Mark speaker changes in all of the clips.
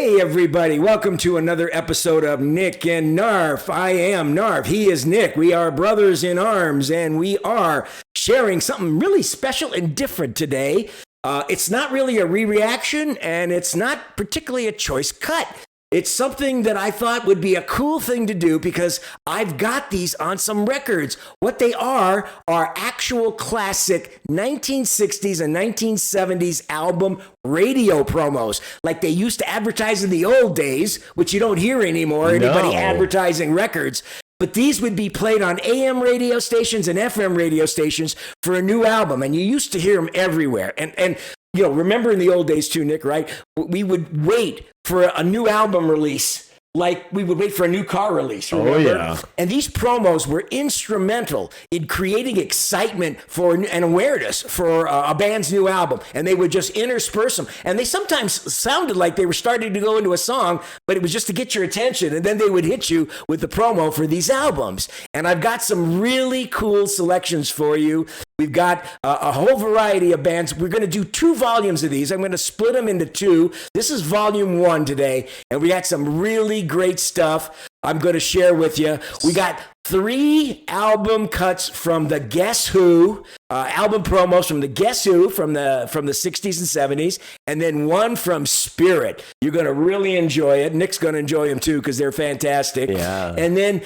Speaker 1: Hey everybody, welcome to another episode of Nick and Knarf. I am Knarf, he is Nick. We are brothers in arms and we are sharing something really special and different today. It's not really a re-reaction and it's not particularly a choice cut. It's something that I thought would be a cool thing to do because I've got these on some records. What they are actual classic 1960s and 1970s album radio promos, like they used to advertise in the old days, which you don't hear anymore, anybody advertising records. But these would be played on AM radio stations and FM radio stations for a new album, and you used to hear them everywhere. And you know, remember in the old days too, Nick, right? We would wait for a new album release like we would wait for a new car release. Remember? Oh, yeah. And these promos were instrumental in creating excitement for and awareness for a band's new album. And they would just intersperse them. And they sometimes sounded like they were starting to go into a song, but it was just to get your attention. And then they would hit you with the promo for these albums. And I've got some really cool selections for you. We've got a whole variety of bands. We're going to do 2 volumes of these. I'm going to split them into 2. This is volume 1 today, and we got some really great stuff I'm going to share with you. We got 3 album cuts from the Guess Who, album promos from the Guess Who from the 60s and 70s, and then 1 from Spirit. You're going to really enjoy it. Nick's going to enjoy them too because they're fantastic. Yeah. And then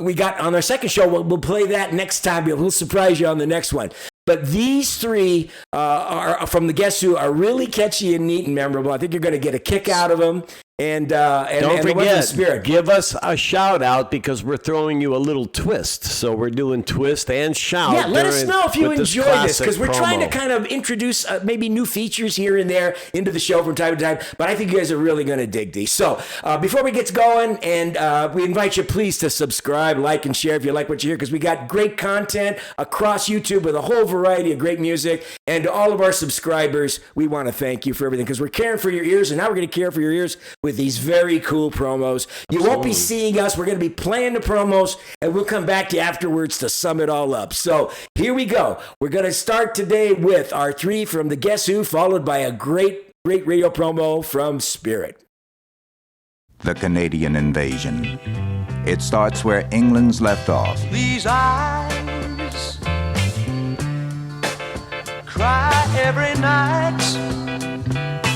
Speaker 1: we got on our second show, we'll play that next time. We'll surprise you on the next one. But these 3 are from the Guess Who are really catchy and neat and memorable. I think you're going to get a kick out of them. And don't forget, give us a shout out because we're throwing you a little twist. So we're doing twist and shout. Yeah, let us know if you enjoy this because we're trying to kind of introduce maybe new features here and there into the show from time to time. But I think you guys are really going to dig these. So before we get going, and we invite you please to subscribe, like, and share if you like what you hear because we got great content across YouTube with a whole variety of great music. And to all of our subscribers, we want to thank you for everything because we're caring for your ears, and now we're going to care for your ears with these very cool promos. You won't be seeing us. We're going to be playing the promos, and we'll come back to you afterwards to sum it all up. So here we go. We're going to start today with our 3 from the Guess Who, followed by a great radio promo from Spirit.
Speaker 2: The Canadian Invasion. It starts where England's left off.
Speaker 3: These eyes cry every night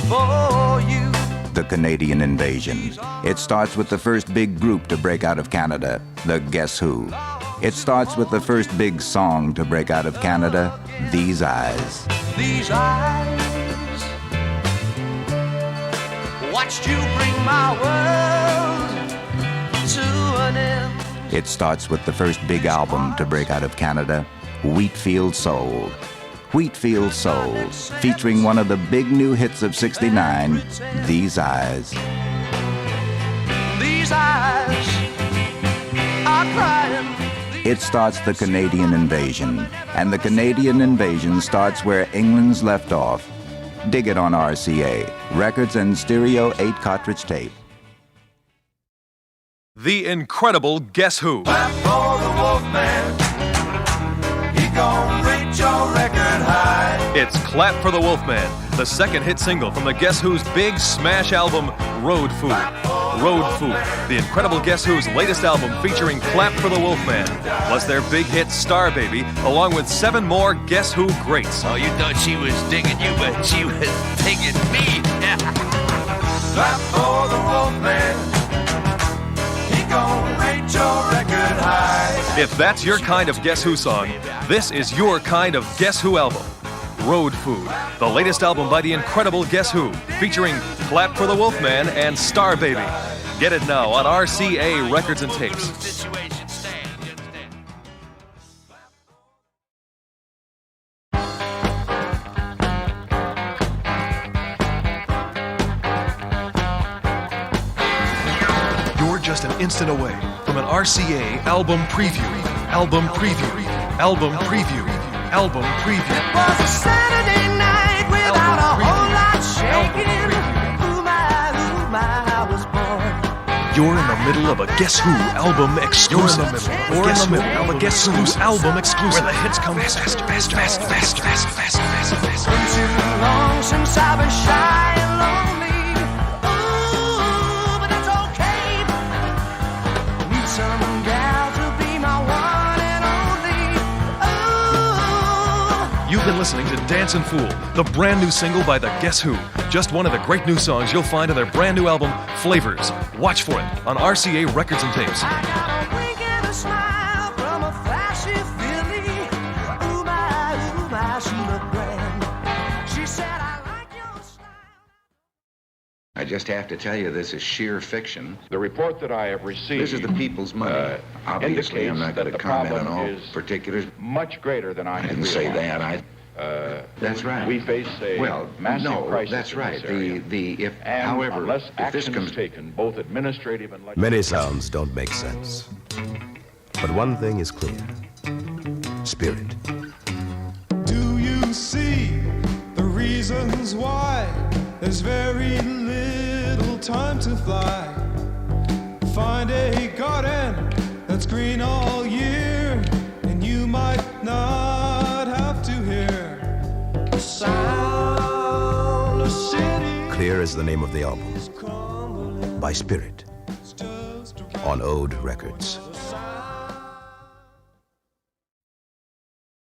Speaker 3: for you.
Speaker 2: The Canadian Invasion. It starts with the first big group to break out of Canada, the Guess Who. It starts with the first big song to break out of Canada, These Eyes.
Speaker 3: These eyes watched you bring my world to an end.
Speaker 2: It starts with the first big album to break out of Canada, Wheatfield Soul. Wheatfield Soul, featuring one of the big new hits of '69, These Eyes.
Speaker 3: These eyes are crying.
Speaker 2: It starts the Canadian Invasion, and the Canadian Invasion starts where England's left off. Dig it on RCA, records and stereo 8-cartridge tape.
Speaker 4: The incredible Guess Who.
Speaker 3: Clap for the Wolfman. He gon' reach your record high.
Speaker 4: It's Clap for the Wolfman, the second hit single from the Guess Who's big smash album, Road Food. Road Food, the incredible Guess Who's latest album featuring Clap for the Wolfman, plus their big hit Star Baby, along with 7 more Guess Who greats.
Speaker 5: Oh, you thought she was digging you, but she was digging me.
Speaker 3: Clap for the Wolfman. He gon' reach your record high.
Speaker 4: If that's your kind of Guess Who song, this is your kind of Guess Who album. Road Food, the latest album by the incredible Guess Who, featuring Clap for the Wolfman and Star Baby. Get it now on RCA Records and Tapes. You're just an instant away from an RCA album preview. Album preview. Album preview. Album preview.
Speaker 3: It was a Saturday night without a whole lot shaking. Ooh my, I was born.
Speaker 4: You're in the middle of a Guess Who album exclusive. You're in the middle of a Guess Who's album exclusive. Where the hits come fast.
Speaker 3: Been too long since I've been shy and lonely. Ooh, some gal to be my one and only. Oh.
Speaker 4: You've been listening to Dancin' Fool, the brand new single by the Guess Who. Just one of the great new songs you'll find on their brand new album, Flavours. Watch for it on RCA Records and Tapes.
Speaker 3: I got a wink and a smile from a flashy filly. Ooh my, she looked grand. She said, I like your style.
Speaker 6: I just have to tell you, this is sheer fiction.
Speaker 7: The report that I have received.
Speaker 6: This is the people's money. Obviously, I'm not going to comment on all particulars.
Speaker 7: Much greater than I
Speaker 6: didn't say that. That's right.
Speaker 7: We face a massive crisis.
Speaker 6: That's right.
Speaker 7: However, unless action is taken, both administrative and legislative.
Speaker 8: Many sounds don't make sense. But one thing is clear. Spirit.
Speaker 9: Do you see the reasons why there's very little time to fly? Find a garden that's green all year, and you might not have to hear the sound of city.
Speaker 8: Clear is the name of the album. By Spirit. On Ode Records.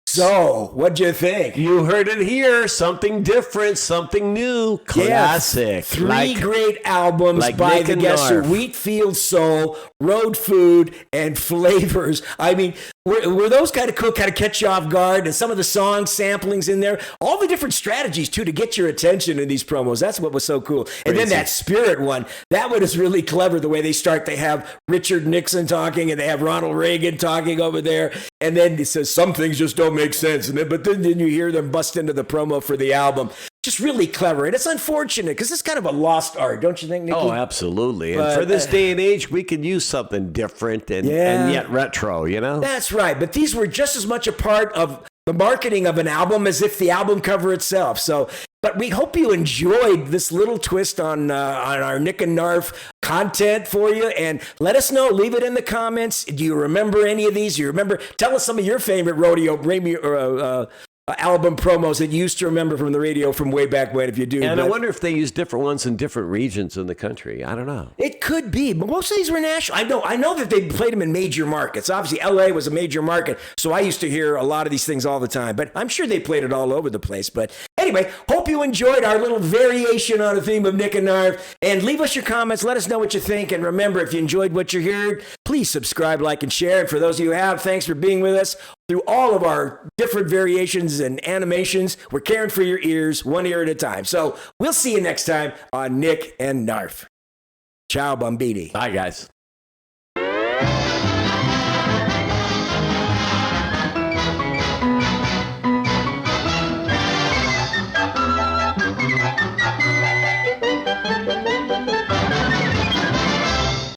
Speaker 1: So, what'd you think?
Speaker 10: You heard it here. Something different, something new, classic.
Speaker 1: Three great albums
Speaker 10: like
Speaker 1: by
Speaker 10: Nick
Speaker 1: the
Speaker 10: and
Speaker 1: Guess Who:
Speaker 10: Narf.
Speaker 1: Wheatfield Soul, Road Food, and Flavours. I mean, were those kind of cool, kind of catch you off guard? And some of the song samplings in there, all the different strategies too to get your attention in these promos. That's what was so cool. And then that Spirit one, that one is really clever. The way they start, they have Richard Nixon talking, and they have Ronald Reagan talking over there, and then it says some things just don't make sense. And then you hear them bust into the promo for the album. Just really clever. And it's unfortunate because it's kind of a lost art, don't you think, Nicky?
Speaker 10: Oh, absolutely.
Speaker 1: But,
Speaker 10: and for this day and age, we could use something different and yet retro, you know?
Speaker 1: That's right. But these were just as much a part of the marketing of an album as if the album cover itself. So, but we hope you enjoyed this little twist on our Nick and Narf content for you. And let us know. Leave it in the comments. Do you remember any of these? Do you remember? Tell us some of your favorite album promos that you used to remember from the radio from way back when, if you do.
Speaker 10: And I wonder if they use different ones in different regions in the country. I don't know.
Speaker 1: It could be, but most of these were national. I know that they played them in major markets. Obviously, LA was a major market, so I used to hear a lot of these things all the time, but I'm sure they played it all over the place. But anyway, hope you enjoyed our little variation on the theme of Nick and Narf, and leave us your comments. Let us know what you think, and remember, if you enjoyed what you heard, please subscribe, like, and share. And for those of you who have, thanks for being with us through all of our different variations and animations. We're caring for your ears, one ear at a time. So we'll see you next time on Nick and Narf. Ciao, Bambini.
Speaker 10: Bye, guys.